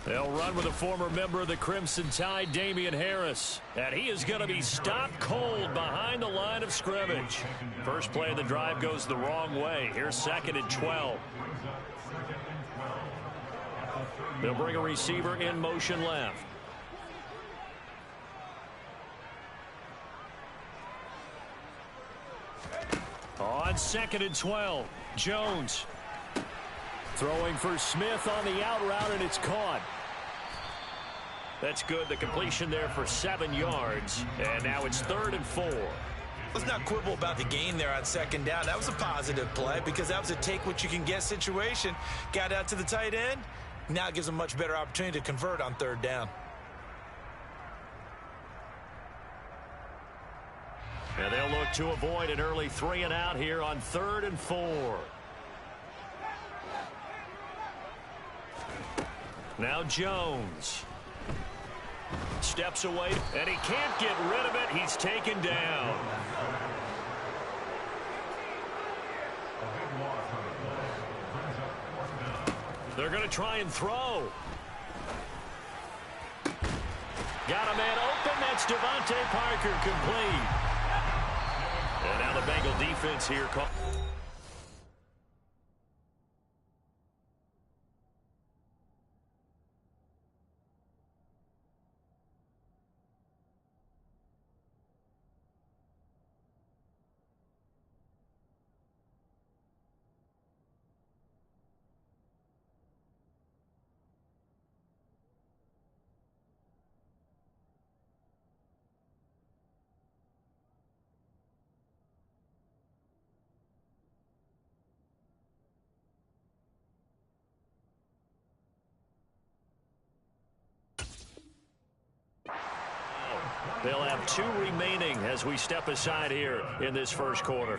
They'll run with a former member of the Crimson Tide, Damian Harris. And he is going to be stopped cold behind the line of scrimmage. First play of the drive goes the wrong way. Here's 2nd and 12. They'll bring a receiver in motion left. On 2nd and 12, Jones. Throwing for Smith on the out route, and it's caught. That's good. The completion there for 7 yards. And now it's 3rd and 4. Let's not quibble about the gain there on 2nd down. That was a positive play because that was a take-what-you-can-get situation. Got out to the tight end. Now it gives them a much better opportunity to convert on 3rd down. And they'll look to avoid an early 3 and out here on 3rd and 4. Now Jones. Steps away, and he can't get rid of it. He's taken down. They're going to try and throw. Got a man open. That's Devontae Parker, complete. And now the Bengal defense here. They'll have 2 remaining as we step aside here in this first quarter.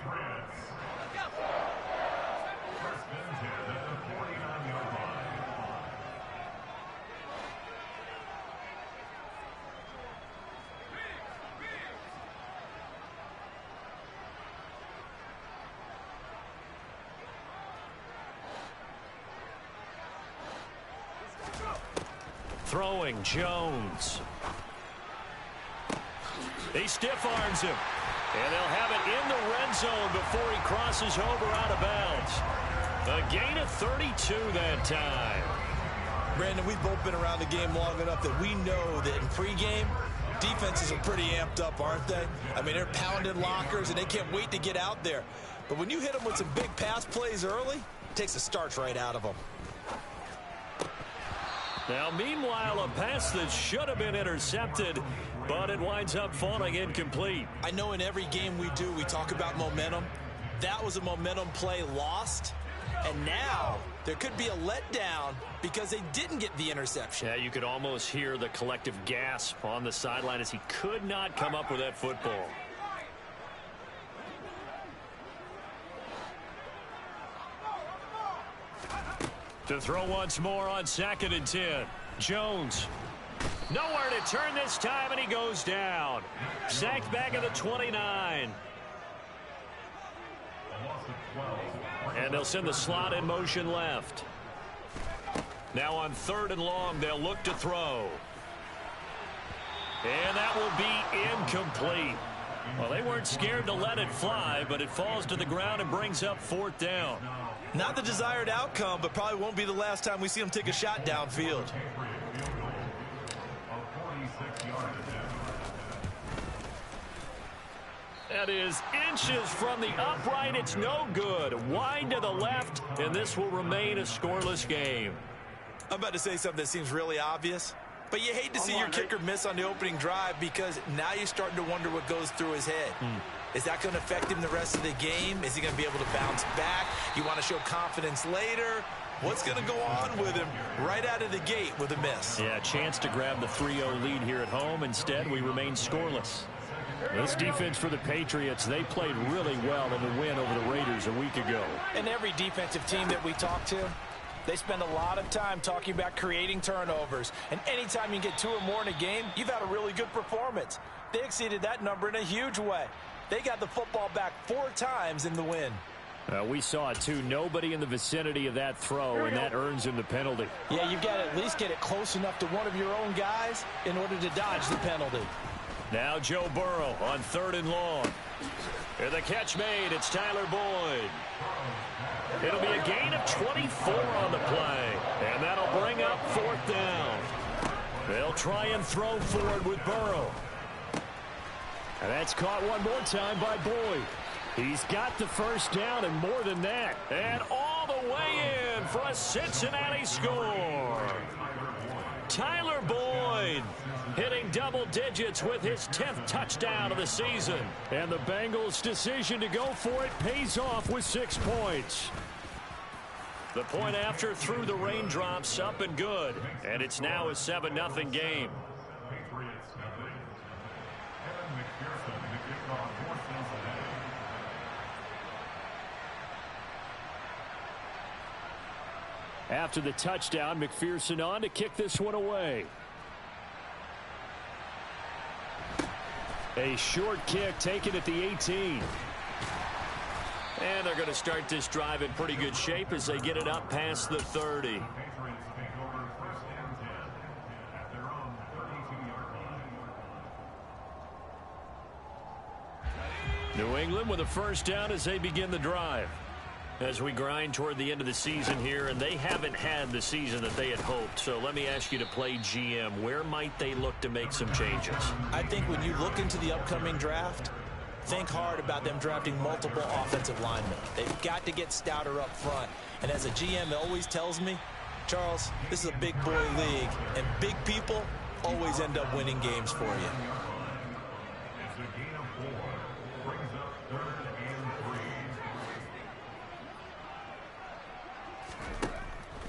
Throwing Jones. He stiff-arms him. And they'll have it in the red zone before he crosses over out of bounds. A gain of 32 that time. Brandon, we've both been around the game long enough that we know that in pregame, defenses are pretty amped up, aren't they? I mean, they're pounding lockers, and they can't wait to get out there. But when you hit them with some big pass plays early, it takes the starch right out of them. Now, meanwhile, a pass that should have been intercepted, but it winds up falling incomplete. I know in every game we do, we talk about momentum. That was a momentum play lost. And now there could be a letdown because they didn't get the interception. Yeah, you could almost hear the collective gasp on the sideline as he could not come up with that football. To throw once more on 2nd and 10. Jones. Nowhere to turn this time, and he goes down. Sacked back at the 29. And they'll send the slot in motion left. Now on 3rd and long, they'll look to throw. And that will be incomplete. Well, they weren't scared to let it fly, but it falls to the ground and brings up 4th down. Not the desired outcome, but probably won't be the last time we see him take a shot downfield. That is inches from the upright. It's no good. Wide to the left, and this will remain a scoreless game. I'm about to say something that seems really obvious, but you hate to see your kicker miss on the opening drive because now you're starting to wonder what goes through his head. Is that going to affect him the rest of the game? Is he going to be able to bounce back? You want to show confidence later? What's going to go on with him right out of the gate with a miss? Yeah, chance to grab the 3-0 lead here at home. Instead, we remain scoreless. This defense for the Patriots, they played really well in the win over the Raiders a week ago. And every defensive team that we talk to, they spend a lot of time talking about creating turnovers. And anytime you get 2 or more in a game, you've had a really good performance. They exceeded that number in a huge way. They got the football back 4 times in the win. We saw it, too. Nobody in the vicinity of that throw, and that earns him the penalty. Yeah, you've got to at least get it close enough to one of your own guys in order to dodge the penalty. Now Joe Burrow on 3rd and long. And the catch made. It's Tyler Boyd. It'll be a gain of 24 on the play, and that'll bring up 4th down. They'll try and throw forward with Burrow. And that's caught one more time by Boyd. He's got the first down and more than that. And all the way in for a Cincinnati score. Tyler Boyd hitting double digits with his 10th touchdown of the season. And the Bengals' decision to go for it pays off with 6 points. The point after through the raindrops, up and good. And it's now a 7-0 game. After the touchdown, McPherson on to kick this one away. A short kick taken at the 18. And they're going to start this drive in pretty good shape as they get it up past the 30. New England with a first down as they begin the drive. As we grind toward the end of the season here, and they haven't had the season that they had hoped. So let me ask you to play GM. Where might they look to make some changes? I think when you look into the upcoming draft, think hard about them drafting multiple offensive linemen. They've got to get stouter up front. And as a GM always tells me, Charles, this is a big boy league, and big people always end up winning games for you.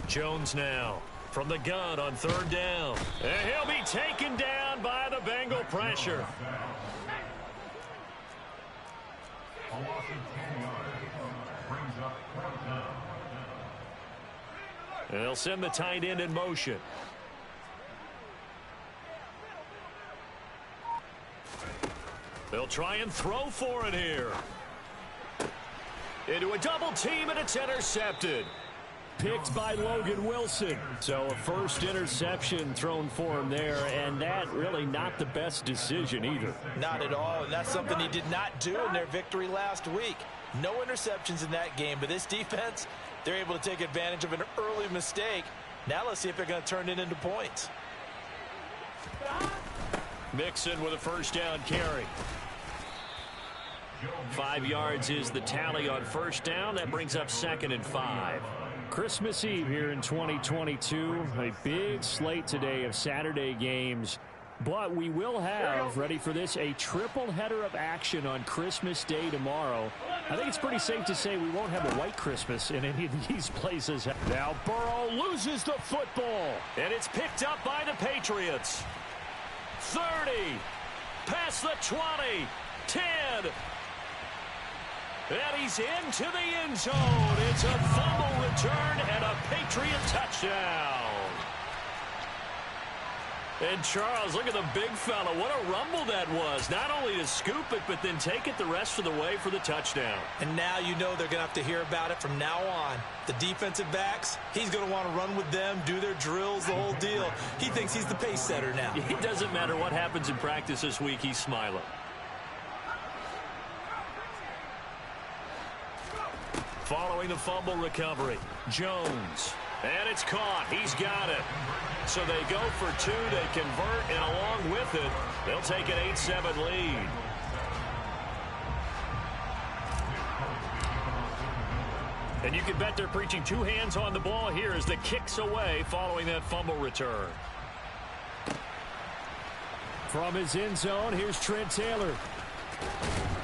Jones now from the gun on 3rd down. And he'll be taken down by the Bengal pressure. And they'll send the tight end in motion. They'll try and throw for it here. Into a double team, and it's intercepted. Picked by Logan Wilson. So a first interception thrown for him there, and that really not the best decision either. Not at all, and that's something he did not do in their victory last week. No interceptions in that game, but this defense, they're able to take advantage of an early mistake. Now let's see if they're going to turn it into points. Mixon with a first down carry. 5 yards is the tally on first down. That brings up 2nd and 5. Christmas Eve here in 2022. A big slate today of Saturday games. But we will have, ready for this, a triple header of action on Christmas Day tomorrow. I think it's pretty safe to say we won't have a white Christmas in any of these places. Now Burrow loses the football. And it's picked up by the Patriots. 30. Past the 20. 10. And he's into the end zone. It's a fumble return and a Patriot touchdown. And Charles, look at the big fella. What a rumble that was. Not only to scoop it, but then take it the rest of the way for the touchdown. And now you know they're going to have to hear about it from now on. The defensive backs, he's going to want to run with them, do their drills, the whole deal. He thinks he's the pace setter now. It doesn't matter what happens in practice this week. He's smiling. Following the fumble recovery, Jones. And it's caught. He's got it. So they go for 2. They convert, and along with it, they'll take an 8-7 lead. And you can bet they're preaching 2 hands on the ball here as the kick's away following that fumble return. From his end zone, here's Trent Taylor.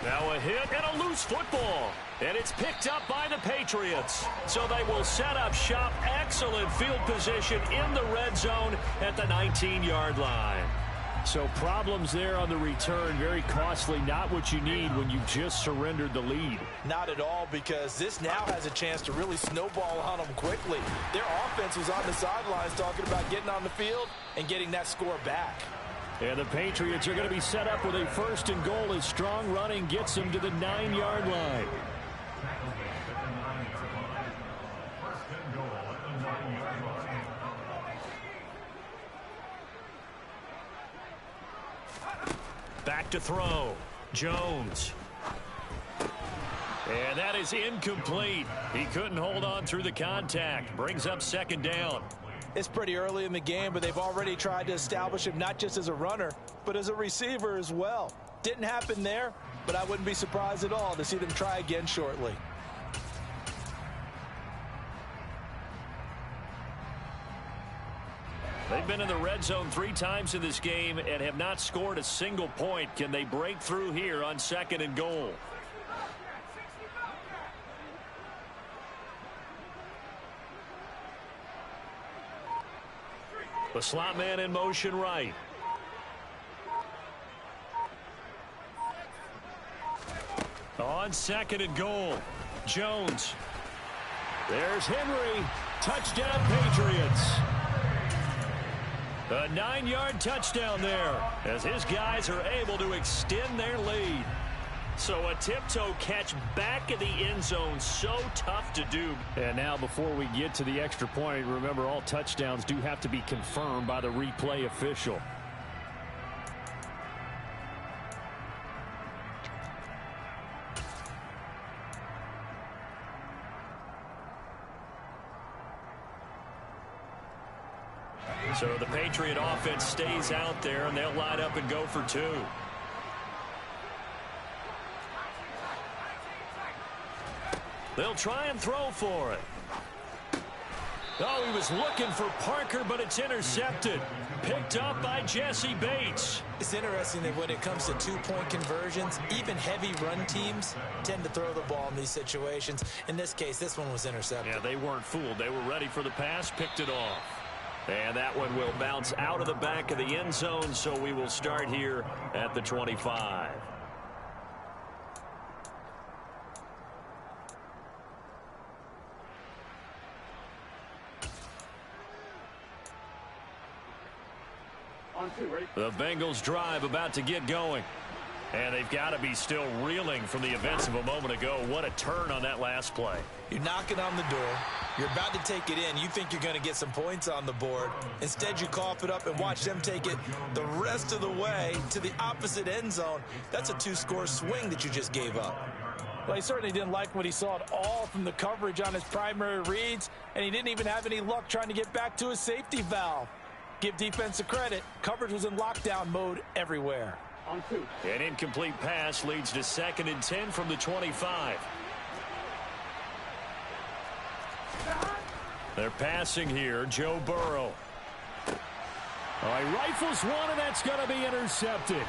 Now a hit and a loose football. And it's picked up by the Patriots. So they will set up shop. Excellent field position in the red zone at the 19-yard line. So problems there on the return. Very costly. Not what you need when you just surrendered the lead. Not at all, because this now has a chance to really snowball on them quickly. Their offense was on the sidelines talking about getting on the field and getting that score back. And the Patriots are going to be set up with a 1st and goal as strong running gets them to the 9-yard line. Back to throw. Jones. And that is incomplete. He couldn't hold on through the contact. Brings up second down. It's pretty early in the game, but they've already tried to establish him not just as a runner, but as a receiver as well. Didn't happen there, but I wouldn't be surprised at all to see them try again shortly. They've been in the red zone 3 times in this game and have not scored a single point. Can they break through here on 2nd and goal? The slot man in motion right. On 2nd and goal. Jones. There's Henry. Touchdown, Patriots. A 9-yard touchdown there as his guys are able to extend their lead. So a tiptoe catch back in the end zone, so tough to do. And now before we get to the extra point, remember all touchdowns do have to be confirmed by the replay official. So the Patriot offense stays out there, and they'll line up and go for 2. They'll try and throw for it. Oh, he was looking for Parker, but it's intercepted. Picked up by Jesse Bates. It's interesting that when it comes to 2-point conversions, even heavy run teams tend to throw the ball in these situations. In this case, this one was intercepted. Yeah, they weren't fooled. They were ready for the pass, picked it off. And that one will bounce out of the back of the end zone, so we will start here at the 25. The Bengals drive about to get going. And they've got to be still reeling from the events of a moment ago. What a turn on that last play. You're knocking on the door. You're about to take it in. You think you're going to get some points on the board. Instead, you cough it up and watch them take it the rest of the way to the opposite end zone. That's a 2-score swing that you just gave up. Well, he certainly didn't like what he saw at all from the coverage on his primary reads, and he didn't even have any luck trying to get back to his safety valve. Give defense a credit. Coverage was in lockdown mode everywhere. An incomplete pass leads to 2nd and 10 from the 25. They're passing here. Joe Burrow. Oh, he rifles one, and that's going to be intercepted.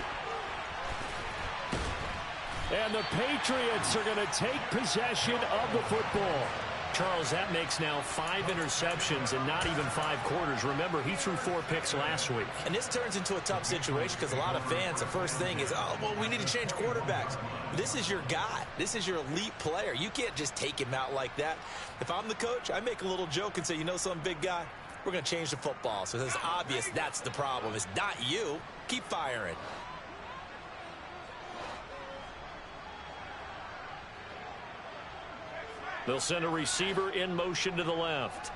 And the Patriots are going to take possession of the football. Charles, that makes now 5 interceptions in not even 5 quarters. Remember, he threw 4 picks last week. And this turns into a tough situation because a lot of fans, the first thing is, oh, well, we need to change quarterbacks. This is your guy. This is your elite player. You can't just take him out like that. If I'm the coach, I make a little joke and say, you know something, big guy? We're going to change the football. So it's obvious that's the problem. It's not you. Keep firing. They'll send a receiver in motion to the left.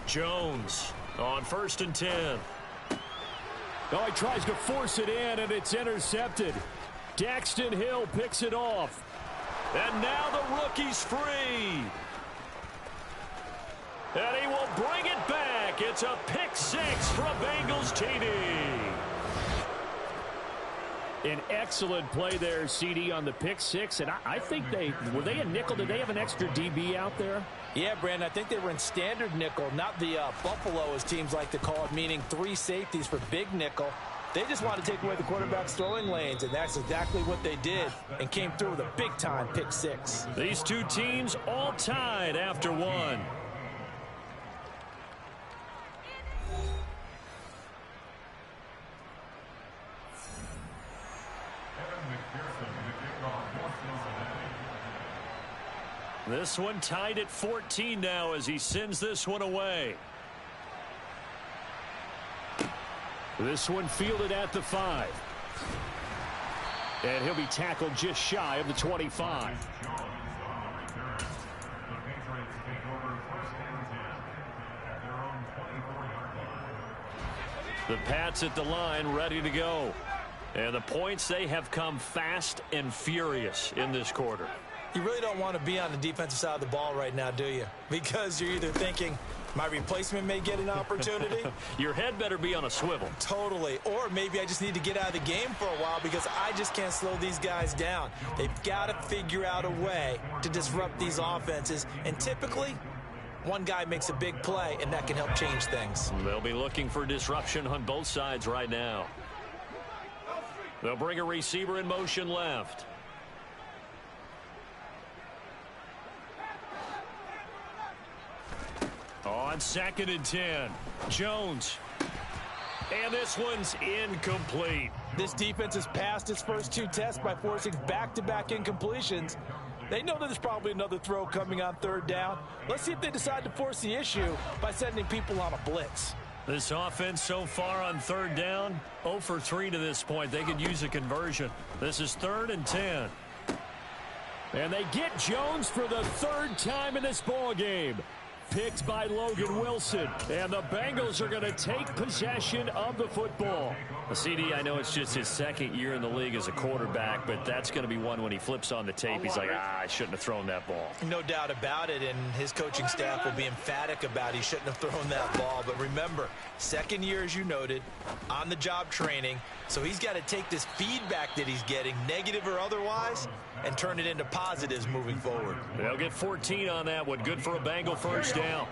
Jones on 1st and 10. Oh, he tries to force it in, and it's intercepted. Daxton Hill picks it off. And now the rookie's free. And he will bring it back. It's a pick 6 from Bengals TD. An excellent play there, CD, on the pick 6. And I think were they a nickel? Did they have an extra DB out there? Yeah, Brandon, I think they were in standard nickel, not the Buffalo, as teams like to call it, meaning 3 safeties for big nickel. They just wanted to take away the quarterback's throwing lanes, and that's exactly what they did, and came through with a big-time pick 6. These two teams all tied after 1. This one tied at 14 now as he sends this one away. This one fielded at the 5. And he'll be tackled just shy of the 25. The Pats at the line, ready to go. And the points, they have come fast and furious in this quarter. You really don't want to be on the defensive side of the ball right now, do you? Because you're either thinking, my replacement may get an opportunity. Your head better be on a swivel. Totally. Or maybe I just need to get out of the game for a while because I just can't slow these guys down. They've got to figure out a way to disrupt these offenses. And typically, one guy makes a big play, and that can help change things. They'll be looking for disruption on both sides right now. They'll bring a receiver in motion left. On 2nd and 10, Jones. And this one's incomplete. This defense has passed its first 2 tests by forcing back-to-back incompletions. They know that there's probably another throw coming on 3rd down. Let's see if they decide to force the issue by sending people on a blitz. This offense so far on 3rd down, 0 for 3 to this point. They could use a conversion. This is 3rd and 10. And they get Jones for the 3rd time in this ball game. Picked by Logan Wilson. And the Bengals are going to take possession of the football. CD, I know it's just his 2nd year in the league as a quarterback, but that's going to be one when he flips on the tape. He's like, I shouldn't have thrown that ball. No doubt about it, and his coaching staff will be emphatic about he shouldn't have thrown that ball. But remember, 2nd year, as you noted, on-the-job training. So he's got to take this feedback that he's getting, negative or otherwise, and turn it into positives moving forward. They'll get 14 on that one. Good for a Bengal 1st down.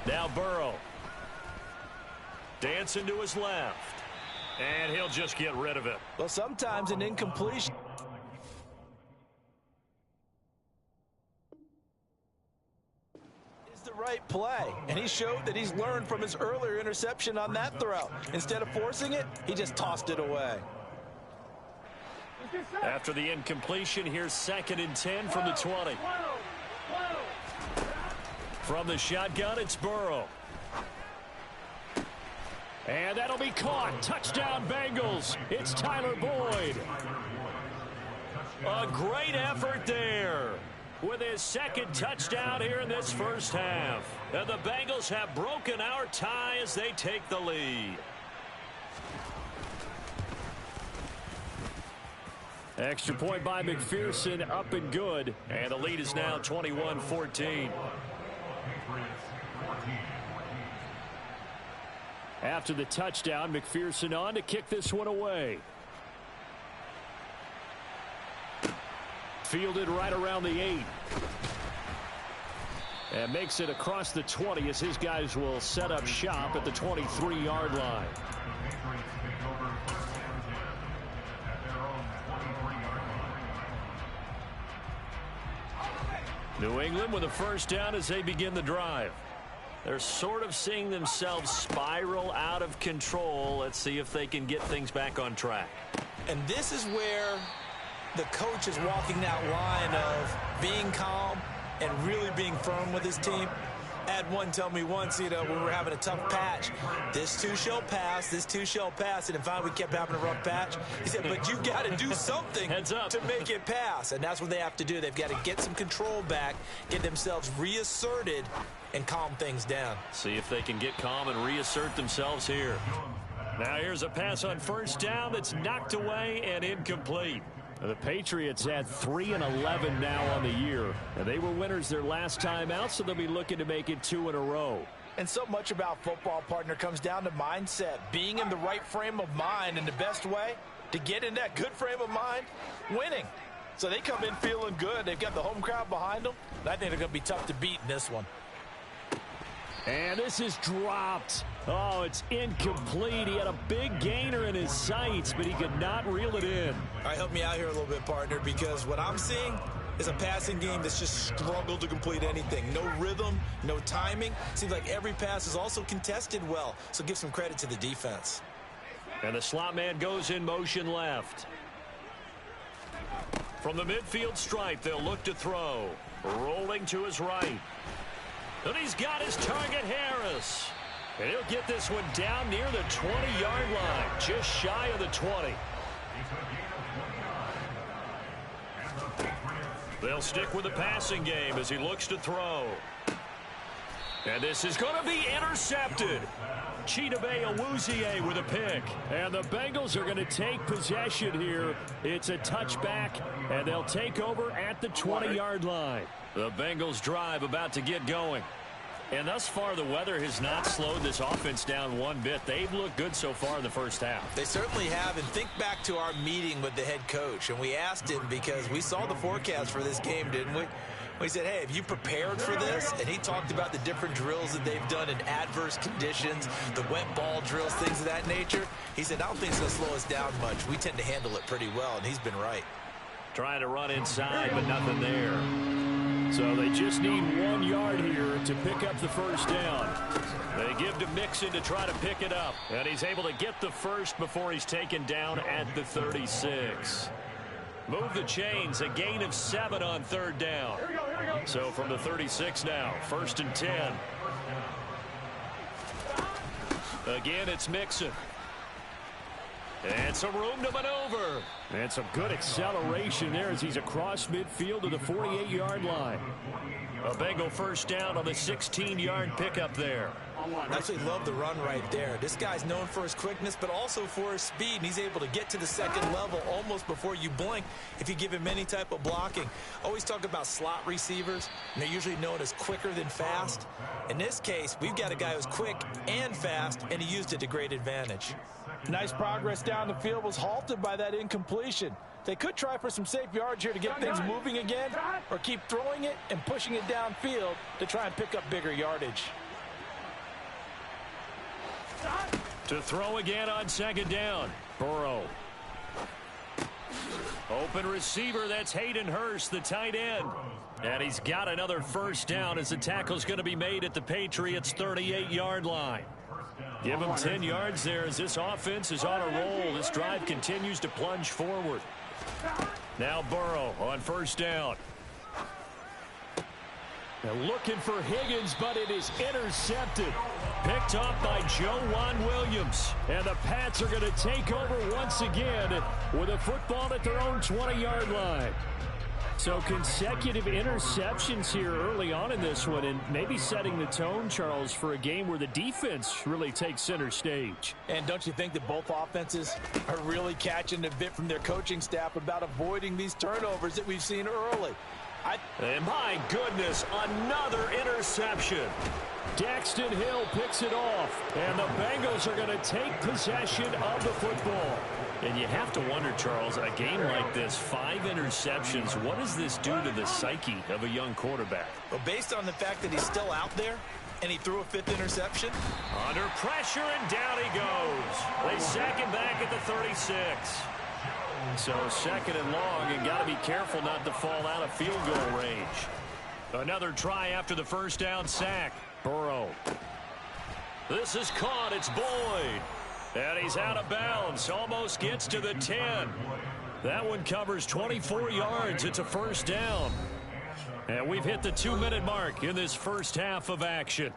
Now Burrow. Dancing to his left. And he'll just get rid of it. Well, sometimes an incompletion is the right play. And he showed that he's learned from his earlier interception on that throw. Instead of forcing it, he just tossed it away. After the incompletion, here's 2nd and 10 from the 20. From the shotgun, it's Burrow. And that'll be caught. Touchdown, Bengals. It's Tyler Boyd. A great effort there with his 2nd touchdown here in this 1st half. And the Bengals have broken our tie as they take the lead. Extra point by McPherson, up and good. And the lead is now 21-14. After the touchdown, McPherson on to kick this one away. Fielded right around the 8. And makes it across the 20 as his guys will set up shop at the 23-yard line. New England with a 1st down as they begin the drive. They're sort of seeing themselves spiral out of control. Let's see if they can get things back on track. And this is where the coach is walking that line of being calm and really being firm with his team. I had one tell me once, when we were having a tough patch, this too shall pass, this too shall pass. And then finally we kept having a rough patch. He said, but you've got to do something to make it pass. And that's what they have to do. They've got to get some control back, get themselves reasserted, and calm things down. See if they can get calm and reassert themselves here. Now here's a pass on 1st down that's knocked away and incomplete. The Patriots had 3 and 11 now on the year. And they were winners their last time out, so they'll be looking to make it 2 in a row. And so much about football, partner, comes down to mindset. Being in the right frame of mind, and the best way to get in that good frame of mind, winning. So they come in feeling good. They've got the home crowd behind them. I think they're going to be tough to beat in this one. And this is dropped. Oh, it's incomplete. He had a big gainer in his sights, but he could not reel it in. All right, help me out here a little bit, partner, because what I'm seeing is a passing game that's just struggled to complete anything. No rhythm, no timing. Seems like every pass is also contested well, so give some credit to the defense. And the slot man goes in motion left. From the midfield stripe, they'll look to throw. Rolling to his right. And he's got his target, Harris. And he'll get this one down near the 20-yard line, just shy of the 20. They'll stick with the passing game as he looks to throw. And this is going to be intercepted. Chidobe Awuzie with a pick. And the Bengals are going to take possession here. It's a touchback, and they'll take over at the 20-yard line. The Bengals drive about to get going. And thus far, the weather has not slowed this offense down one bit. They've looked good so far in the first half. They certainly have. And think back to our meeting with the head coach. And we asked him because we saw the forecast for this game, didn't we? We said, hey, have you prepared for this? And he talked about the different drills that they've done in adverse conditions, the wet ball drills, things of that nature. He said, I don't think it's going to slow us down much. We tend to handle it pretty well, and he's been right. Trying to run inside, but nothing there. So they just need 1 yard here to pick up the first down. They give to Mixon to try to pick it up. And he's able to get the first before he's taken down at the 36. Move the chains, a gain of 7 on third down. So from the 36 now, 1st and 10. Again, it's Mixon. And some room to maneuver. And some good acceleration there as he's across midfield to the 48-yard line. A Bengal first down on the 16-yard pickup there. I absolutely love the run right there. This guy's known for his quickness, but also for his speed. And he's able to get to the second level almost before you blink if you give him any type of blocking. Always talk about slot receivers, and they're usually known as quicker than fast. In this case, we've got a guy who's quick and fast, and he used it to great advantage. Nice progress down the field was halted by that incompletion. They could try for some safe yards here to get things moving again, or keep throwing it and pushing it downfield to try and pick up bigger yardage. To throw again on second down. Burrow. Open receiver, that's Hayden Hurst, the tight end. And he's got another first down as the tackle's going to be made at the Patriots' 38-yard line. Give him 10 yards there as this offense is on a roll. This drive continues to plunge forward. Now Burrow on first down. They're looking for Higgins, but it is intercepted. Picked off by Joejuan Williams. And the Pats are going to take over once again with a football at their own 20-yard line. So consecutive interceptions here early on in this one, and maybe setting the tone, Charles, for a game where the defense really takes center stage. And don't you think that both offenses are really catching a bit from their coaching staff about avoiding these turnovers that we've seen early? And my goodness, another interception. Daxton Hill picks it off, and the Bengals are going to take possession of the football. And you have to wonder, Charles, a game like this, 5 interceptions, what does this do to the psyche of a young quarterback? Well, based on the fact that he's still out there and he threw a 5th interception. Under pressure, and down he goes. They sack him back at the 36. So 2nd and long, and got to be careful not to fall out of field goal range. Another try after the first down sack. Burrow. This is caught. It's Boyd. And he's out of bounds. Almost gets to the 10. That one covers 24 yards. It's a first down. And we've hit the 2-minute mark in this first half of action.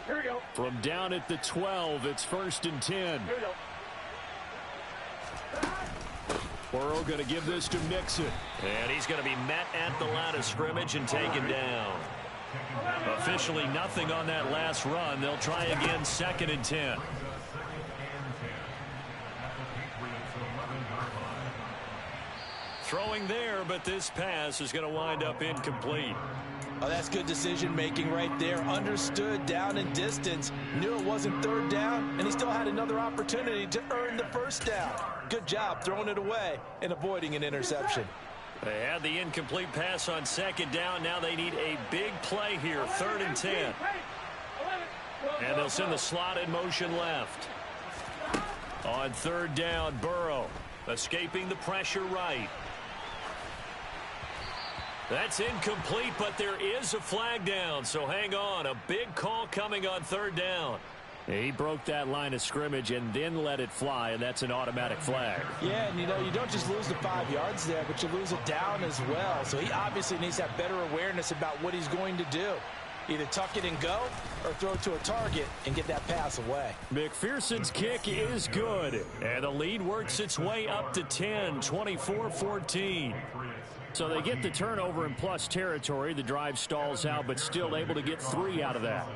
Here we go. From down at the 12, it's 1st and 10. Here we go. Burrow going to give this to Mixon. And he's going to be met at the line of scrimmage and taken down. Officially nothing on that last run. They'll try again 2nd and 10. Throwing there, but this pass is going to wind up incomplete. Oh, that's good decision-making right there. Understood down and distance. Knew it wasn't 3rd down, and he still had another opportunity to earn the first down. Good job throwing it away and avoiding an interception. They had the incomplete pass on 2nd down. Now they need a big play here, 3rd and 10. And they'll send the slot in motion left. On 3rd down, Burrow escaping the pressure right. That's incomplete, but there is a flag down, so hang on. A big call coming on 3rd down. He broke that line of scrimmage and then let it fly, and that's an automatic flag. Yeah, and you know, you don't just lose the 5 yards there, but you lose it down as well. So he obviously needs to have better awareness about what he's going to do. Either tuck it and go or throw it to a target and get that pass away. McPherson's kick is good, and the lead works its way up to 10, 24-14. So they get the turnover in plus territory. The drive stalls out, but still able to get 3 out of that.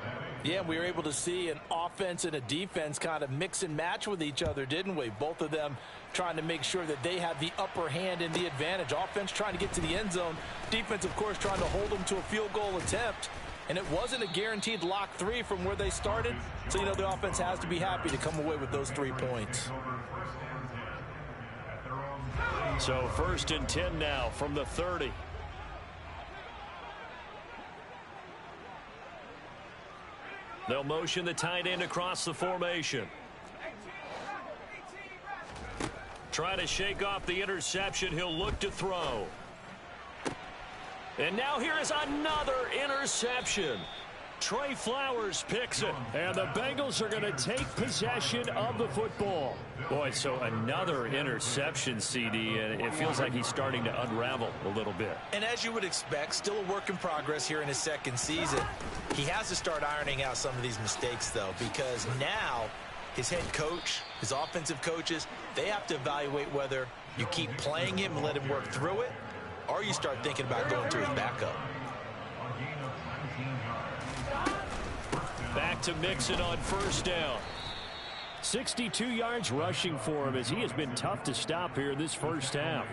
Yeah, we were able to see an offense and a defense kind of mix and match with each other, didn't we? Both of them trying to make sure that they have the upper hand in the advantage. Offense trying to get to the end zone. Defense, of course, trying to hold them to a field goal attempt. And it wasn't a guaranteed lock 3 from where they started. So, the offense has to be happy to come away with those 3 points. So 1st and 10 now from the 30. They'll motion the tight end across the formation. Trying to shake off the interception. He'll look to throw. And now here is another interception. Trey Flowers picks it, and the Bengals are going to take possession of the football. Boy, so another interception, CD, and it feels like he's starting to unravel a little bit. And as you would expect, still a work in progress here in his 2nd season. He has to start ironing out some of these mistakes, though, because now his head coach, his offensive coaches, they have to evaluate whether you keep playing him and let him work through it, or you start thinking about going to his backup. Back to Mixon on 1st down. 62 yards rushing for him as he has been tough to stop here in this 1st half.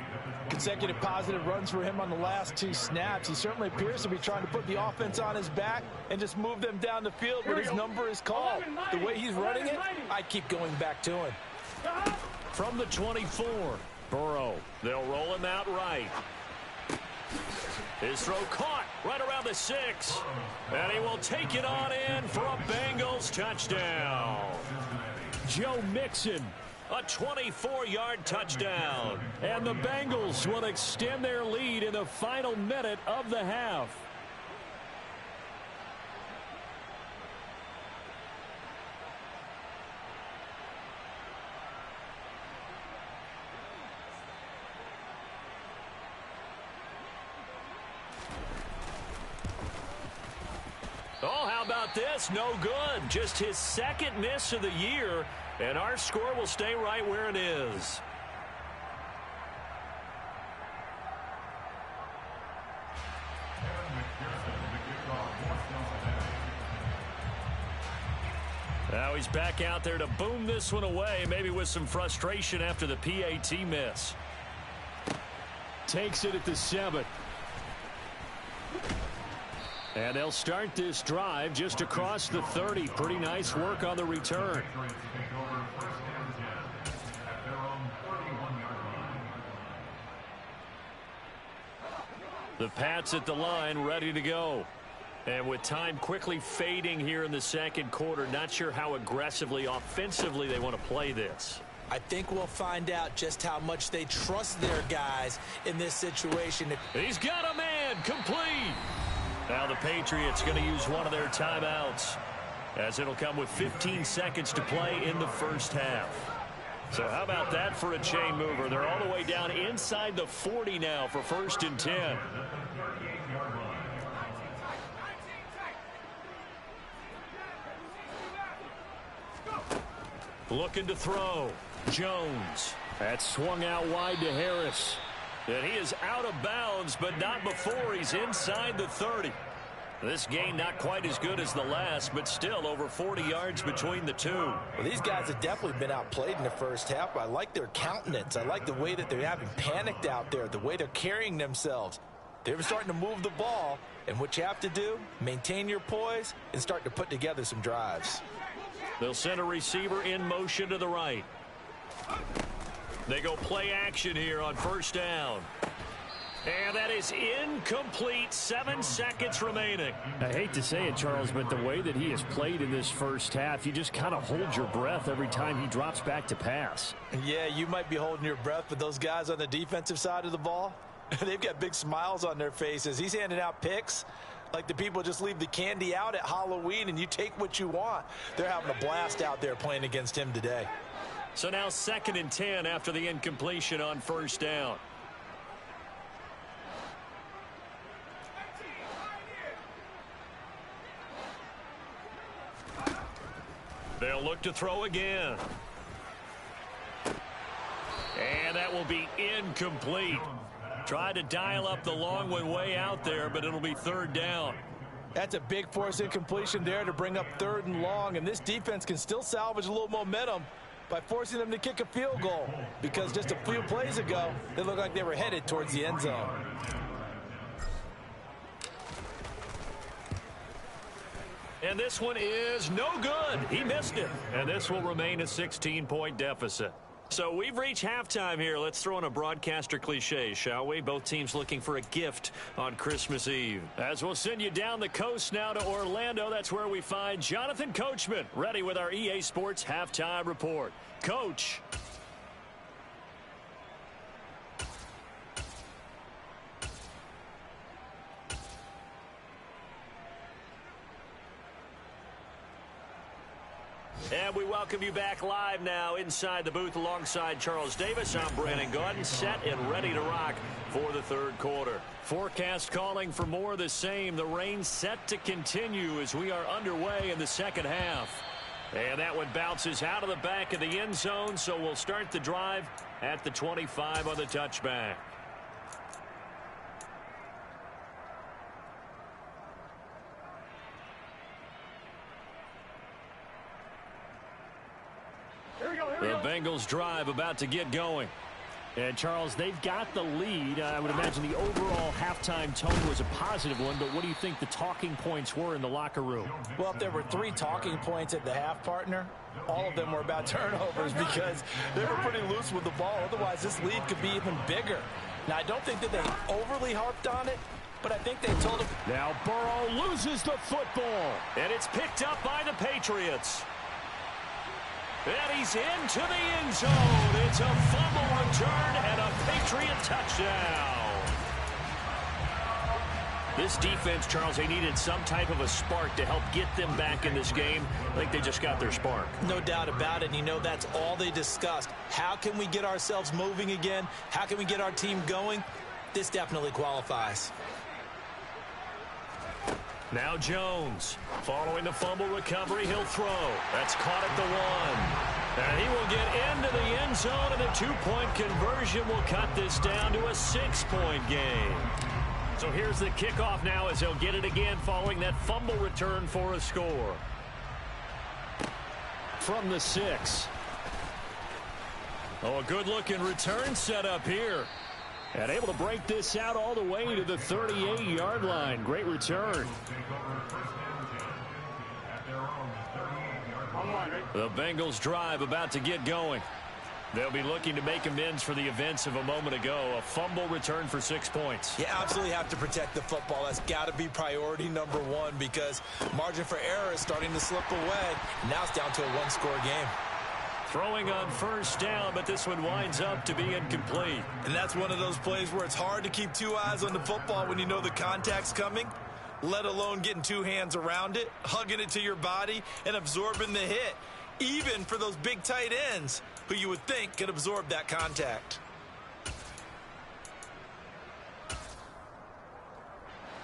Consecutive positive runs for him on the last 2 snaps. He certainly appears to be trying to put the offense on his back and just move them down the field when his number is called. The way he's running it, I keep going back to him. From the 24, Burrow. They'll roll him out right. His throw caught right around the 6. And he will take it on in for a Bengals touchdown. Joe Mixon, a 24-yard touchdown. And the Bengals will extend their lead in the final minute of the half. Oh, how about this? No good. Just his 2nd miss of the year, and our score will stay right where it is. Now he's back out there to boom this one away, maybe with some frustration after the PAT miss. Takes it at the 7. And they'll start this drive just across the 30. Pretty nice work on the return. The Pats at the line, ready to go. And with time quickly fading here in the 2nd quarter, not sure how aggressively, offensively they want to play this. I think we'll find out just how much they trust their guys in this situation. He's got a man, complete. Now the Patriots going to use one of their timeouts, as it'll come with 15 seconds to play in the 1st half. So how about that for a chain mover? They're all the way down inside the 40 now for 1st and 10. Looking to throw. Jones. That's swung out wide to Harris. And he is out of bounds, but not before he's inside the 30. This game not quite as good as the last, but still over 40 yards between the two. Well, these guys have definitely been outplayed in the 1st half. I like their countenance. I like the way that they're having panicked out there, the way they're carrying themselves. They're starting to move the ball, and what you have to do, maintain your poise and start to put together some drives. They'll send a receiver in motion to the right. They go play action here on 1st down. And that is incomplete. 7 seconds remaining. I hate to say it, Charles, but the way that he has played in this 1st half, you just kind of hold your breath every time he drops back to pass. Yeah, you might be holding your breath, but those guys on the defensive side of the ball, they've got big smiles on their faces. He's handing out picks like the people just leave the candy out at Halloween and you take what you want. They're having a blast out there playing against him today. So now 2nd and 10 after the incompletion on 1st down. They'll look to throw again. And that will be incomplete. Tried to dial up the long one way out there, but it'll be third down. That's a big force incompletion there to bring up third and long, and this defense can still salvage a little momentum by forcing them to kick a field goal, because just a few plays ago, they looked like they were headed towards the end zone. And this one is no good. He missed it. And this will remain a 16-point deficit. So we've reached halftime here. Let's throw in a broadcaster cliche, shall we? Both teams looking for a gift on Christmas Eve. As we'll send you down the coast now to Orlando, that's where we find Jonathan Coachman, ready with our EA Sports Halftime Report. Coach. And we welcome you back live now inside the booth alongside Charles Davis. I'm Brandon Gordon, set and ready to rock for the third quarter. Forecast calling for more of the same. The rain set to continue as we are underway in the second half. And that one bounces out of the back of the end zone, so we'll start the drive at the 25 on the touchback. The Bengals drive about to get going. And, Charles, they've got the lead. I would imagine the overall halftime tone was a positive one, but what do you think the talking points were in the locker room? Well, if there were 3 talking points at the half, partner, all of them were about turnovers because they were pretty loose with the ball. Otherwise, this lead could be even bigger. Now, I don't think that they overly harped on it, but I think they told him. Now Burrow loses the football. And it's picked up by the Patriots. And he's into the end zone. It's a fumble return and a Patriot touchdown. This defense, Charles, they needed some type of a spark to help get them back in this game. I think they just got their spark. No doubt about it. And you know, that's all they discussed. How can we get ourselves moving again? How can we get our team going? This definitely qualifies. Now Jones, following the fumble recovery, he'll throw. That's caught at the 1. And he will get into the end zone, and a 2-point conversion will cut this down to a 6-point game. So here's the kickoff now as they'll get it again following that fumble return for a score. From the 6. Oh, a good-looking return set up here. And able to break this out all the way to the 38-yard line. Great return. The Bengals drive about to get going. They'll be looking to make amends for the events of a moment ago. A fumble return for 6 points. You absolutely have to protect the football. That's got to be priority number 1 because margin for error is starting to slip away. Now it's down to a 1-score game. Throwing on first down, but this one winds up to be incomplete. And that's one of those plays where it's hard to keep 2 eyes on the football when you know the contact's coming, let alone getting 2 hands around it, hugging it to your body, and absorbing the hit, even for those big tight ends who you would think could absorb that contact.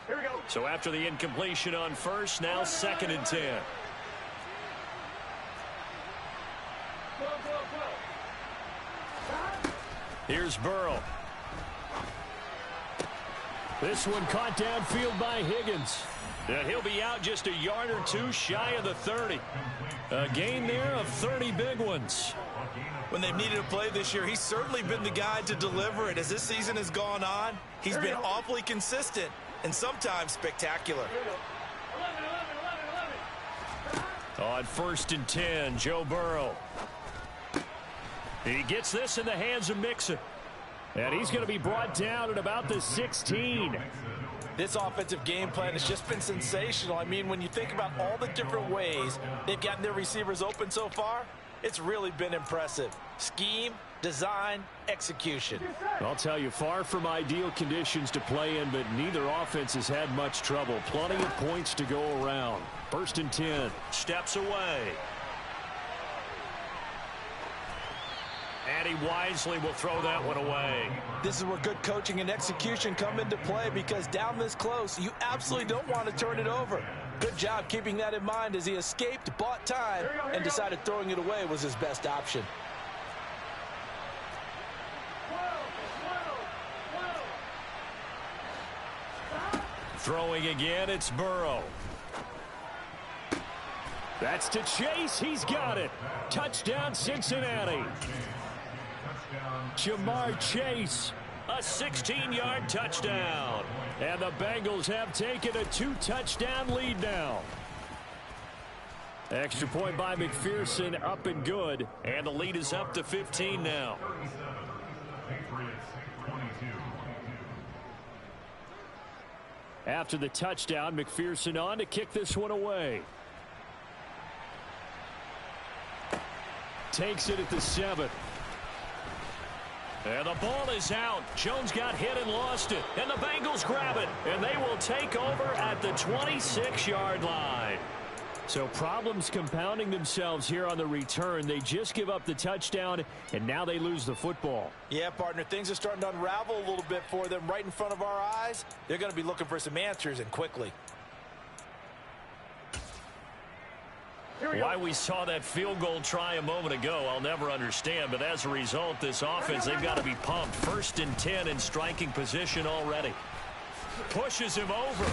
Here we go. So after the incompletion on first, now 2nd and 10. Here's Burrow. This one caught downfield by Higgins. And he'll be out just a yard or 2 shy of the 30. A gain there of 30 big ones. When they've needed a play this year, he's certainly been the guy to deliver it. As this season has gone on, he's been awfully consistent and sometimes spectacular. On 1st and 10, Joe Burrow. He gets this in the hands of Mixon. And he's going to be brought down at about the 16. This offensive game plan has just been sensational. I mean, when you think about all the different ways they've gotten their receivers open so far, it's really been impressive. Scheme, design, execution. I'll tell you, far from ideal conditions to play in, but neither offense has had much trouble. Plenty of points to go around. 1st and 10. Steps away. And he wisely will throw that one away. This is where good coaching and execution come into play because down this close, you absolutely don't want to turn it over. Good job keeping that in mind as he escaped, bought time, and decided throwing it away was his best option. Throwing again, it's Burrow. That's to Chase. He's got it. Touchdown, Cincinnati. Jamar Chase. A 16-yard touchdown. And the Bengals have taken a 2-touchdown lead now. Extra point by McPherson, up and good. And the lead is up to 15 now. After the touchdown, McPherson on to kick this one away. Takes it at the 7. And the ball is out. Jones got hit and lost it. And the Bengals grab it. And they will take over at the 26-yard line. So problems compounding themselves here on the return. They just give up the touchdown, and now they lose the football. Yeah, partner, things are starting to unravel a little bit for them right in front of our eyes. They're going to be looking for some answers, and quickly. Why we saw that field goal try a moment ago, I'll never understand. But as a result, this offense, they've got to be pumped. 1st and 10 in striking position already. Pushes him over.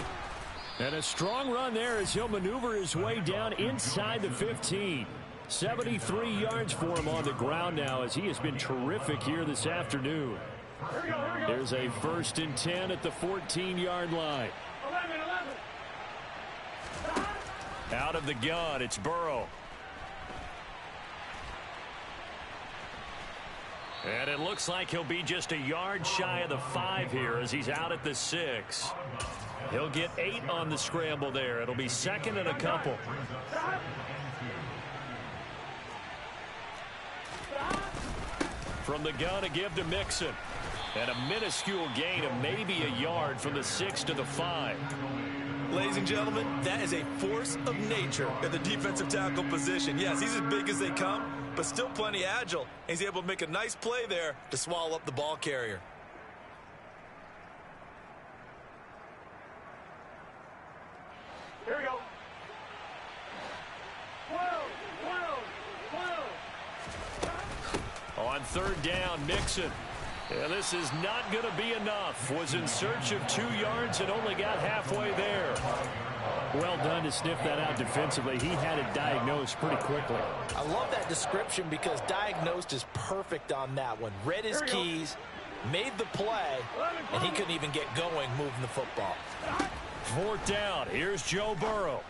And a strong run there as he'll maneuver his way down inside the 15. 73 yards for him on the ground now as he has been terrific here this afternoon. There's a 1st and 10 at the 14-yard line. Out of the gun, it's Burrow. And it looks like he'll be just a yard shy of the 5 here as he's out at the 6. He'll get 8 on the scramble there. It'll be 2nd and a couple. From the gun, a give to Mixon. And a minuscule gain of maybe a yard from the 6 to the 5. Ladies and gentlemen, that is a force of nature at the defensive tackle position. Yes, he's as big as they come, but still plenty agile. He's able to make a nice play there to swallow up the ball carrier. Here we go. On 3rd down, Mixon. Yeah, this is not going to be enough. Was in search of 2 yards and only got halfway there. Well done to sniff that out defensively. He had it diagnosed pretty quickly. I love that description because diagnosed is perfect on that one. Read his keys, made the play, and he couldn't even get going moving the football. 4th down. Here's Joe Burrow.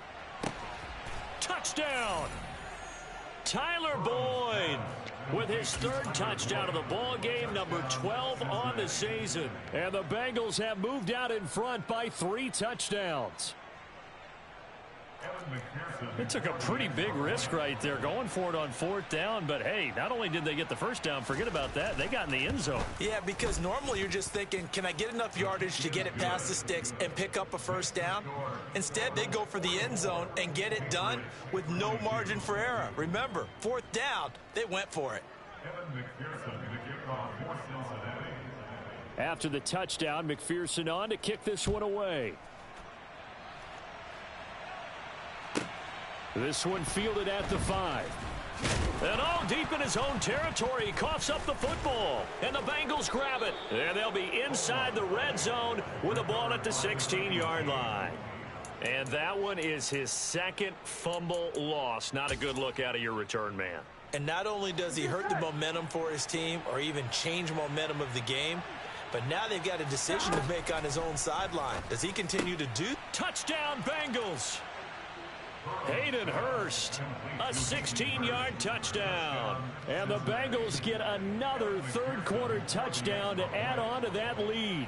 Touchdown! Tyler Boyd with his 3rd touchdown of the ball game, number 12 on the season. And the Bengals have moved out in front by 3 touchdowns. It took a pretty big risk right there going for it on 4th down. But, hey, not only did they get the 1st down, forget about that, they got in the end zone. Yeah, because normally you're just thinking, can I get enough yardage to get it past the sticks and pick up a 1st down? Instead, they go for the end zone and get it done with no margin for error. Remember, 4th down, they went for it. After the touchdown, McPherson on to kick this one away. This one fielded at the 5. And all deep in his own territory, he coughs up the football. And the Bengals grab it. And they'll be inside the red zone with a ball at the 16-yard line. And that one is his 2nd fumble loss. Not a good look out of your return man. And not only does he hurt the momentum for his team or even change momentum of the game, but now they've got a decision to make on his own sideline. Does he continue to do? Touchdown, Bengals! Hayden Hurst, a 16-yard touchdown. And the Bengals get another 3rd quarter touchdown to add on to that lead.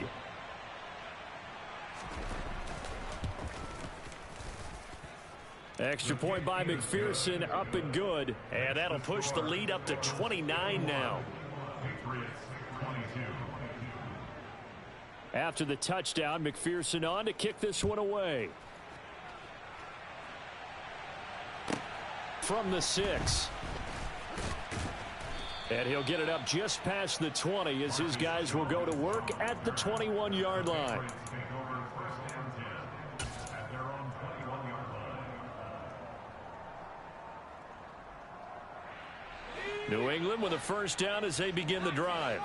Extra point by McPherson, up and good. And that'll push the lead up to 29 now. After the touchdown, McPherson on to kick this one away. From the 6. And he'll get it up just past the 20 as his guys will go to work at the 21-yard line. New England with a 1st down as they begin the drive.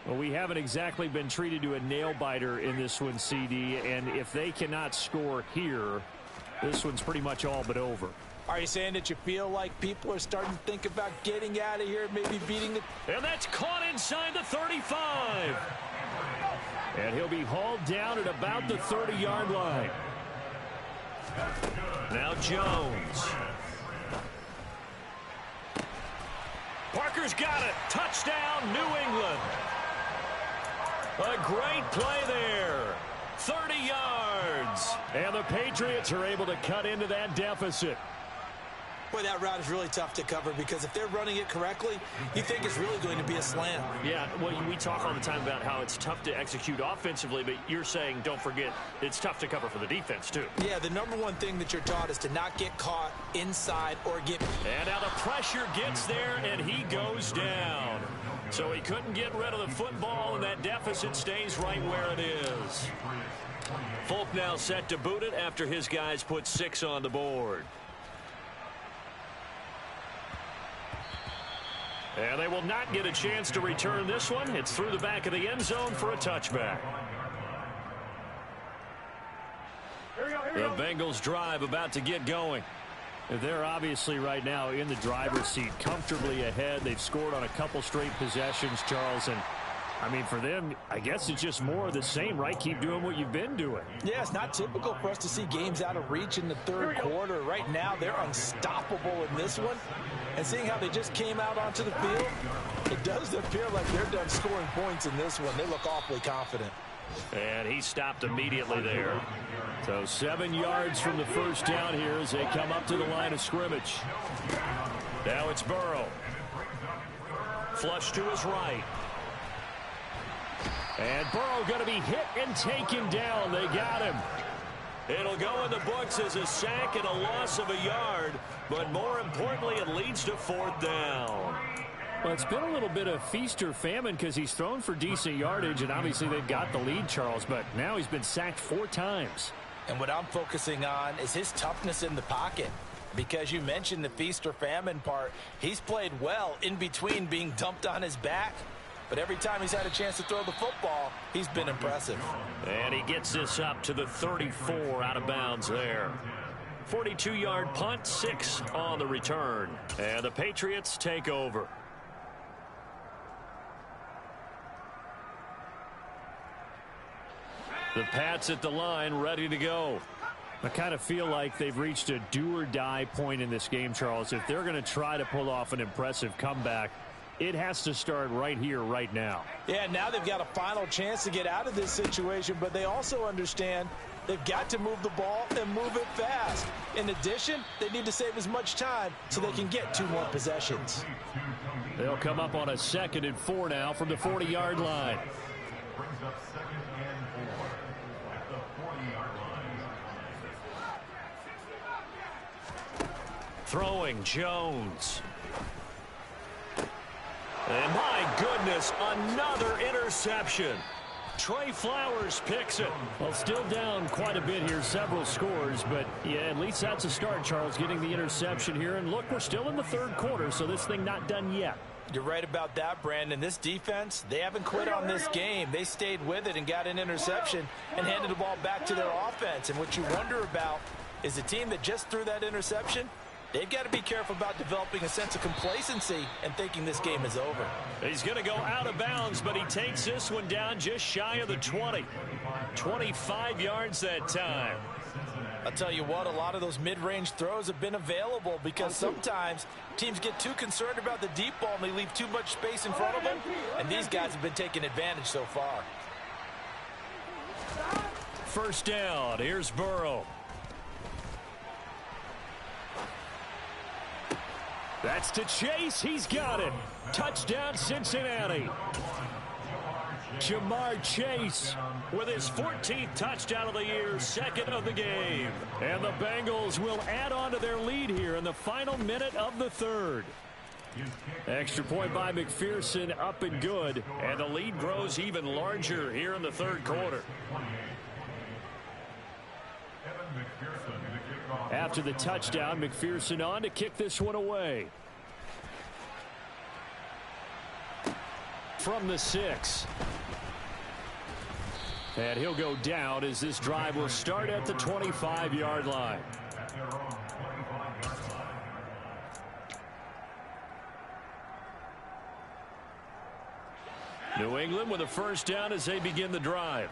Well, we haven't exactly been treated to a nail-biter in this one, CD, and if they cannot score here, this one's pretty much all but over. Are you saying that you feel like people are starting to think about getting out of here, maybe beating the... And that's caught inside the 35. And he'll be hauled down at about the 30-yard line. Now Jones. Parker's got it. Touchdown, New England. A great play there. 30 yards. And the Patriots are able to cut into that deficit. Boy, that route is really tough to cover because if they're running it correctly, you think it's really going to be a slant. Yeah, well, we talk all the time about how it's tough to execute offensively, but you're saying, don't forget, it's tough to cover for the defense, too. Yeah, the number one thing that you're taught is to not get caught inside or get... And now the pressure gets there, and he goes down. So he couldn't get rid of the football, and that deficit stays right where it is. Folk now set to boot it after his guys put 6 on the board. And they will not get a chance to return this one. It's through the back of the end zone for a touchback. The Bengals drive about to get going. They're obviously right now in the driver's seat, comfortably ahead. They've scored on a couple straight possessions, Charles. And, I mean, for them, I guess it's just more of the same, right? Keep doing what you've been doing. Yeah, it's not typical for us to see games out of reach in the third quarter. Right now, they're unstoppable in this one. And seeing how they just came out onto the field, it does appear like they're done scoring points in this one. They look awfully confident. And he stopped immediately there. So 7 yards from the first down here as they come up to the line of scrimmage. Now it's Burrow. Flush to his right. And Burrow going to be hit and taken down. They got him. It'll go in the books as a sack and a loss of a yard. But more importantly, it leads to 4th down. Well, it's been a little bit of feast or famine because he's thrown for decent yardage, and obviously they've got the lead, Charles, but now he's been sacked 4 times. And what I'm focusing on is his toughness in the pocket. Because you mentioned the feast or famine part, he's played well in between being dumped on his back. But every time he's had a chance to throw the football, he's been impressive. And he gets this up to the 34 out of bounds there. 42-yard punt, 6 on the return. And the Patriots take over. The Pats at the line, ready to go. I kind of feel like they've reached a do-or-die point in this game, Charles. If they're going to try to pull off an impressive comeback, it has to start right here, right now. Yeah, now they've got a final chance to get out of this situation, but they also understand they've got to move the ball and move it fast. In addition, they need to save as much time so they can get 2 more possessions. They'll come up on a 2nd and 4 now from the 40-yard line. Throwing Jones. And my goodness, another interception. Trey Flowers picks it. Well, still down quite a bit here, several scores, but yeah, at least that's a start, Charles, getting the interception here. And look, we're still in the 3rd quarter, so this thing not done yet. You're right about that, Brandon. This defense, they haven't quit on this game. They stayed with it and got an interception and handed the ball back to their offense. And what you wonder about is the team that just threw that interception, they've got to be careful about developing a sense of complacency and thinking this game is over. He's going to go out of bounds, but he takes this one down just shy of the 20. 25 yards that time. I'll tell you what, a lot of those mid-range throws have been available because sometimes teams get too concerned about the deep ball and they leave too much space in front of them, and these guys have been taking advantage so far. First down, here's Burrow. That's to Chase. He's got it. Touchdown, Cincinnati. Jamar Chase with his 14th touchdown of the year, 2nd of the game. And the Bengals will add on to their lead here in the final minute of the 3rd. Extra point by McPherson, up and good. And the lead grows even larger here in the 3rd quarter. After the touchdown, McPherson on to kick this one away. from the 6. And he'll go down as this drive will start at the 25-yard line. New England with a first down as they begin the drive.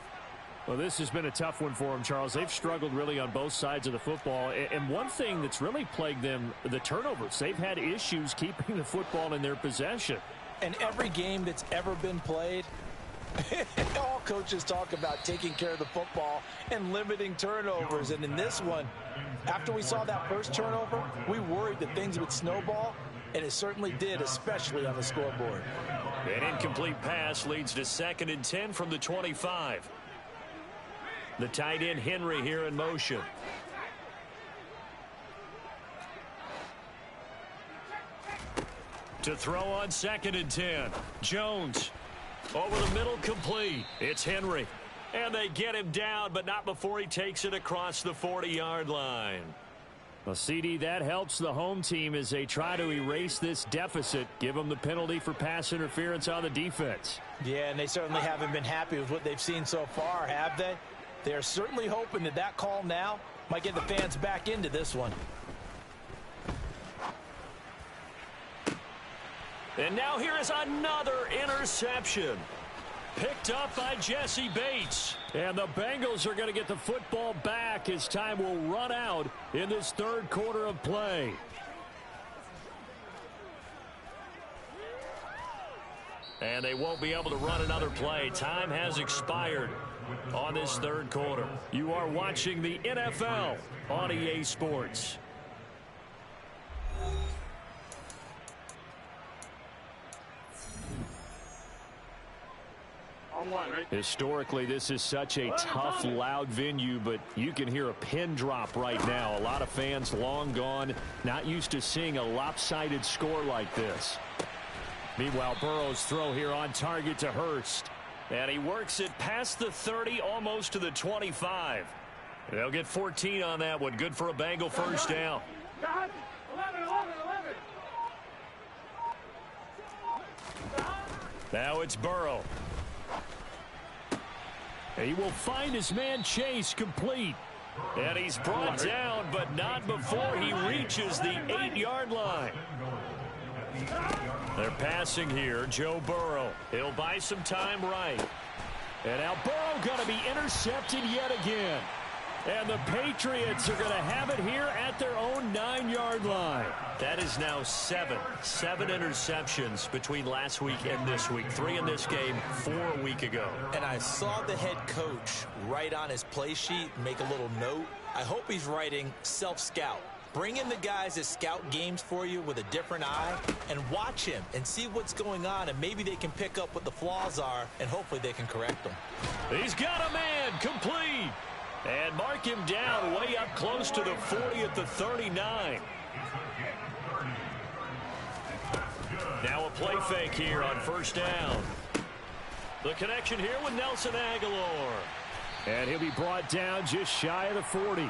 Well, this has been a tough one for them, Charles. They've struggled really on both sides of the football. And one thing that's really plagued them, the turnovers. They've had issues keeping the football in their possession. And every game that's ever been played, all coaches talk about taking care of the football and limiting turnovers. And in this one, after we saw that first turnover, we worried that things would snowball, and it certainly did, especially on the scoreboard. An incomplete pass leads to 2nd and 10 from the 25. The tight end Henry here in motion. To throw on 2nd and 10. Jones over the middle, complete. It's Henry. And they get him down, but not before he takes it across the 40-yard line. Well, CD, that helps the home team as they try to erase this deficit. Give them the penalty for pass interference on the defense. Yeah, and they certainly haven't been happy with what they've seen so far, have they? They're certainly hoping that that call now might get the fans back into this one. And now here is another interception. Picked up by Jesse Bates. And the Bengals are going to get the football back as time will run out in this third quarter of play. And they won't be able to run another play. Time has expired on this third quarter. You are watching the NFL on EA Sports. Historically, this is such a tough, loud venue, but you can hear a pin drop right now. A lot of fans long gone, not used to seeing a lopsided score like this. Meanwhile, Burrow's throw here on target to Hurst. And he works it past the 30, almost to the 25. They'll get 14 on that one. Good for a Bengal first down. 11. Now it's Burrow. He will find his man Chase, complete. And he's brought down, but not before he reaches the 8-yard line. They're passing here. Joe Burrow. He'll buy some time right. And now Burrow going to be intercepted yet again. And the Patriots are going to have it here at their own 9-yard line. That is now 7 interceptions between last week and this week. 3 in this game, 4 a week ago. And I saw the head coach write on his play sheet, make a little note. I hope he's writing self-scout. Bring in the guys that scout games for you with a different eye and watch him and see what's going on, and maybe they can pick up what the flaws are, and hopefully they can correct them. He's got a man, complete. And mark him down way up close to the 40 at the 39. Now a play fake here on first down. The connection here with Nelson Aguilar. And he'll be brought down just shy of the 40.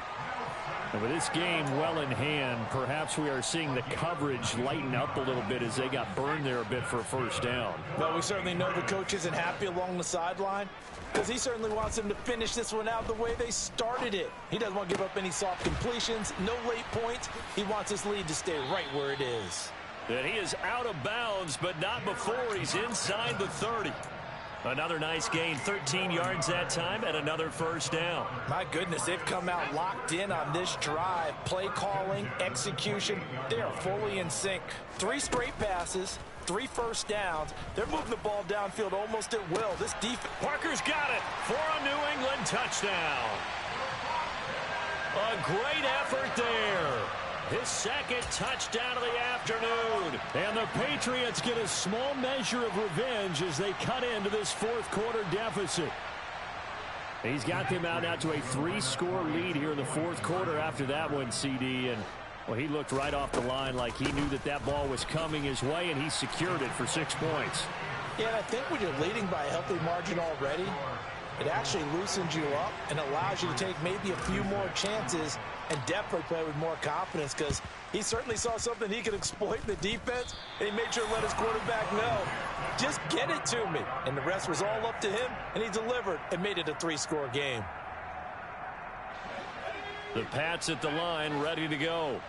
And with this game well in hand, perhaps we are seeing the coverage lighten up a little bit as they got burned there a bit for a first down. Well, we certainly know the coach isn't happy along the sideline because he certainly wants them to finish this one out the way they started it. He doesn't want to give up any soft completions, no late points. He wants his lead to stay right where it is. And he is out of bounds, but not before he's inside the 30. Another nice gain, 13 yards that time, and another first down. My goodness, they've come out locked in on this drive. Play calling, execution, they are fully in sync. 3 straight passes, 3 first downs. They're moving the ball downfield almost at will. This defense. Parker's got it for a New England touchdown. A great effort there. His second touchdown of the afternoon. And the Patriots get a small measure of revenge as they cut into this fourth quarter deficit. He's got them out now to a 3-score lead here in the fourth quarter after that one, CD. And, well, he looked right off the line like he knew that that ball was coming his way, and he secured it for 6 points. Yeah, and I think when you're leading by a healthy margin already, it actually loosens you up and allows you to take maybe a few more chances and definitely play with more confidence because he certainly saw something he could exploit in the defense, and he made sure to let his quarterback know, just get it to me. And the rest was all up to him, and he delivered and made it a 3-score game. The Pats at the line, ready to go.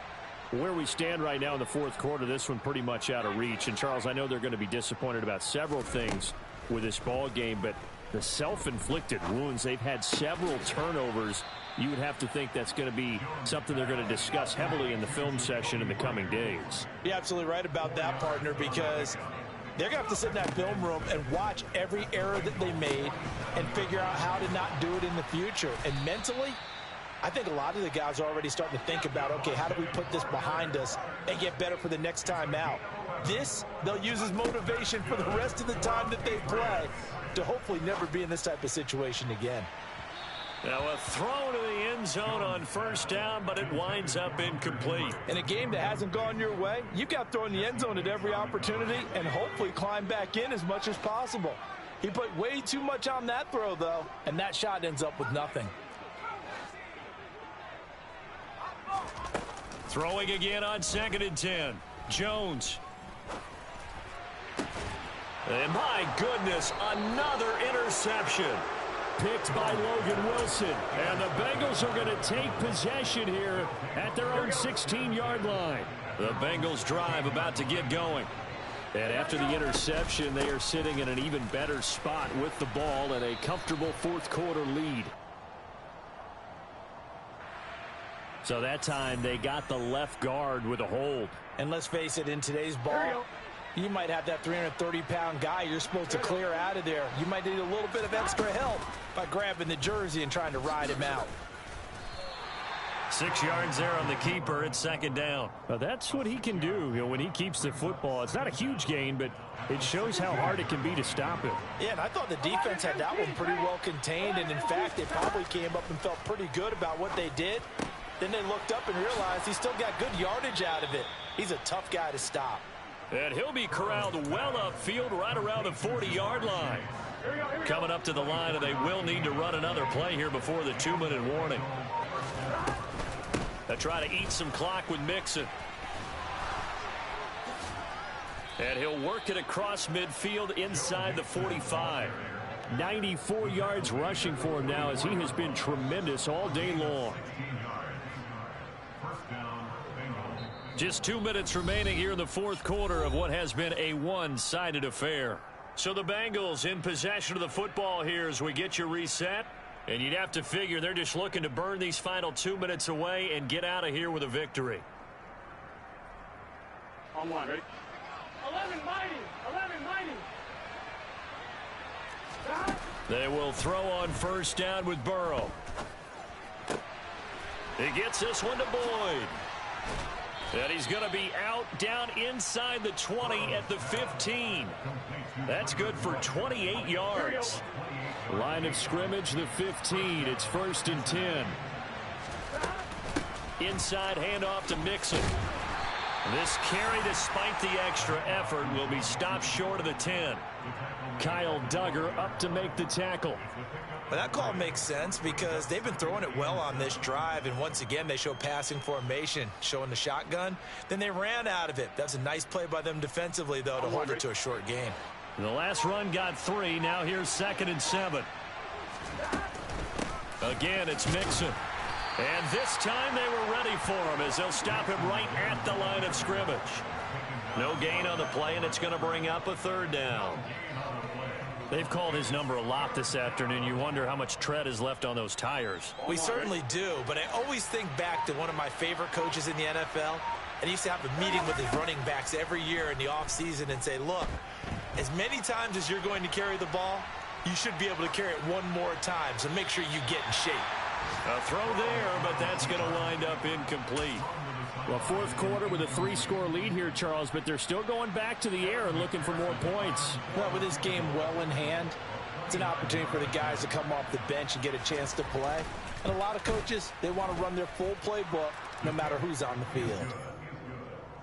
Where we stand right now in the fourth quarter, this one pretty much out of reach. And, Charles, I know they're going to be disappointed about several things with this ball game, but the self-inflicted wounds, they've had several turnovers. You would have to think that's going to be something they're going to discuss heavily in the film session in the coming days. You're absolutely right about that, partner, because they're going to have to sit in that film room and watch every error that they made and figure out how to not do it in the future. And mentally, I think a lot of the guys are already starting to think about, okay, how do we put this behind us and get better for the next time out? This, they'll use as motivation for the rest of the time that they play to hopefully never be in this type of situation again. Now a throw to the end zone on first down, but it winds up incomplete. In a game that hasn't gone your way, you've got to throw in the end zone at every opportunity and hopefully climb back in as much as possible. He put way too much on that throw, though, and that shot ends up with nothing. Throwing again on 2nd and 10. Jones. And my goodness, another interception. Picked by Logan Wilson. And the Bengals are going to take possession here at their own 16-yard line. The Bengals drive about to get going. And after the interception, they are sitting in an even better spot with the ball and a comfortable fourth quarter lead. So that time they got the left guard with a hold. And let's face it, in today's ball, you might have that 330-pound guy you're supposed to clear out of there. You might need a little bit of extra help by grabbing the jersey and trying to ride him out. 6 yards there on the keeper. It's 2nd down. Well, that's what he can do, when he keeps the football. It's not a huge gain, but it shows how hard it can be to stop him. Yeah, and I thought the defense had that one pretty well contained, and in fact, they probably came up and felt pretty good about what they did. Then they looked up and realized he still got good yardage out of it. He's a tough guy to stop. And he'll be corralled well upfield right around the 40-yard line. Coming up to the line, and they will need to run another play here before the 2-minute warning. They try to eat some clock with Mixon. And he'll work it across midfield inside the 45. 94 yards rushing for him now as he has been tremendous all day long. Just 2 minutes remaining here in the fourth quarter of what has been a one-sided affair. So the Bengals in possession of the football here as we get you reset. And you'd have to figure they're just looking to burn these final 2 minutes away and get out of here with a victory. On one, ready? 11 mighty. 11 mighty. They will throw on first down with Burrow. He gets this one to Boyd. And he's going to be out down inside the 20 at the 15. That's good for 28 yards. Line of scrimmage, the 15. It's 1st and 10. Inside handoff to Mixon. This carry, despite the extra effort, will be stopped short of the 10. Kyle Duggar up to make the tackle. But that call makes sense because they've been throwing it well on this drive, and once again they show passing formation, showing the shotgun. Then they ran out of it. That's a nice play by them defensively, though, to hold it to a short gain. The last run got 3. Now here's 2nd and 7. Again, it's Mixon. And this time they were ready for him as they'll stop him right at the line of scrimmage. No gain on the play, and it's going to bring up a 3rd down. They've called his number a lot this afternoon. You wonder how much tread is left on those tires. We certainly do, but I always think back to one of my favorite coaches in the NFL, and he used to have a meeting with his running backs every year in the offseason and say, look, as many times as you're going to carry the ball, you should be able to carry it one more time, so make sure you get in shape. A throw there, but that's going to wind up incomplete. Well, fourth quarter with a 3-score lead here, Charles, but they're still going back to the air and looking for more points. Well, with this game well in hand, it's an opportunity for the guys to come off the bench and get a chance to play. And a lot of coaches, they want to run their full playbook no matter who's on the field.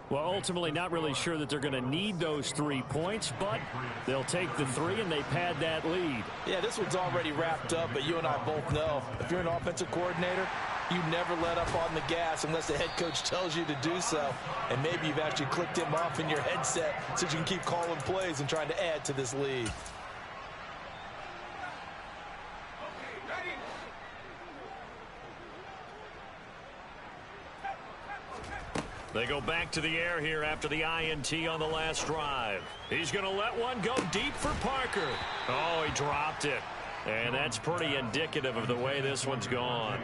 Well, ultimately not really sure that they're going to need those 3 points, but they'll take the 3 and they pad that lead. Yeah, this one's already wrapped up, but you and I both know if you're an offensive coordinator, You never let up on the gas unless the head coach tells you to do so. And maybe you've actually clicked him off in your headset so you can keep calling plays and trying to add to this lead. They go back to the air here after the INT on the last drive. He's going to let one go deep for Parker. Oh, he dropped it. And that's pretty indicative of the way this one's gone.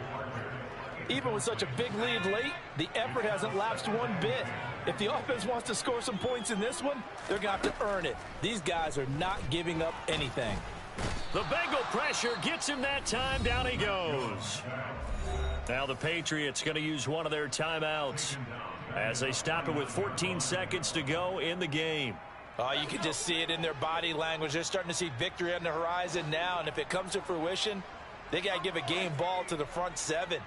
Even with such a big lead late, the effort hasn't lapsed one bit. If the offense wants to score some points in this one, they're going to have to earn it. These guys are not giving up anything. The Bengal pressure gets him that time. Down he goes. Now the Patriots going to use one of their timeouts as they stop it with 14 seconds to go in the game. Oh, you can just see it in their body language. They're starting to see victory on the horizon now, and if it comes to fruition, they got to give a game ball to the front seven.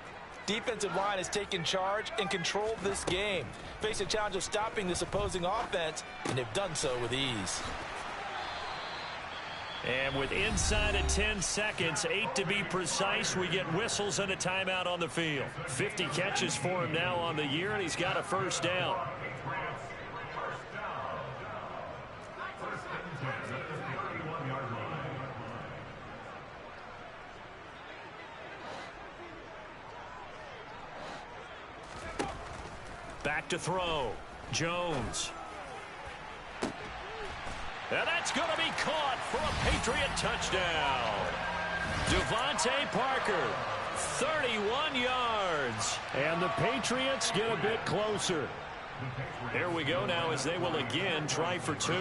Defensive line has taken charge and controlled this game. Face a challenge of stopping this opposing offense, and they've done so with ease. And with inside of 10 seconds, 8 to be precise, we get whistles and a timeout on the field. 50 catches for him now on the year, and he's got a first down. Back to throw. Jones. And that's going to be caught for a Patriot touchdown. Devontae Parker, 31 yards. And the Patriots get a bit closer. Here we go now as they will again try for two.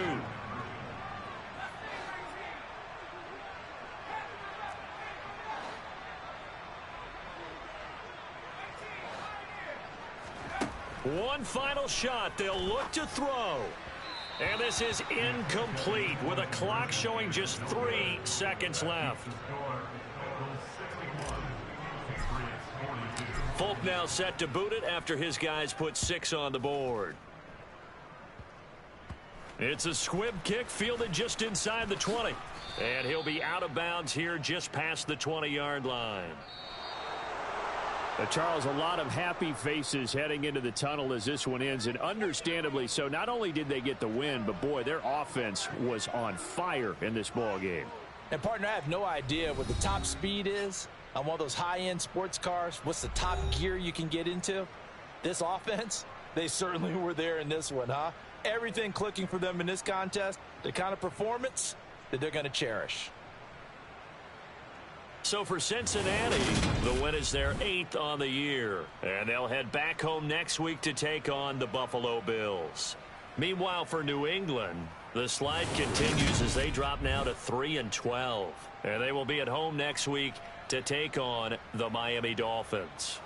One final shot. They'll look to throw. And this is incomplete with a clock showing just 3 seconds left. Folk now set to boot it after his guys put 6 on the board. It's a squib kick fielded just inside the 20. And he'll be out of bounds here just past the 20-yard line. Charles, a lot of happy faces heading into the tunnel as this one ends, and understandably so. Not only did they get the win, but boy, their offense was on fire in this ball game. And partner, I have no idea what the top speed is on one of those high-end sports cars. What's the top gear you can get into? This offense, they certainly were there in this one, huh? Everything clicking for them in this contest, the kind of performance that they're going to cherish. So for Cincinnati, the win is their 8th on the year. And they'll head back home next week to take on the Buffalo Bills. Meanwhile, for New England, the slide continues as they drop now to 3-12. And they will be at home next week to take on the Miami Dolphins.